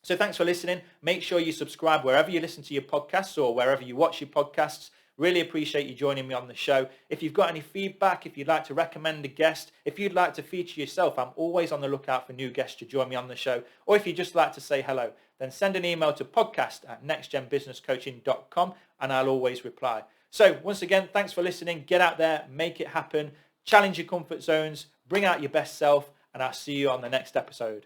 So thanks for listening. Make sure you subscribe wherever you listen to your podcasts or wherever you watch your podcasts. Really appreciate you joining me on the show. If you've got any feedback, if you'd like to recommend a guest, if you'd like to feature yourself, I'm always on the lookout for new guests to join me on the show. Or if you'd just like to say hello, then send an email to podcast@nextgenbusinesscoaching.com and I'll always reply. So once again, thanks for listening. Get out there, make it happen, challenge your comfort zones, bring out your best self, and I'll see you on the next episode.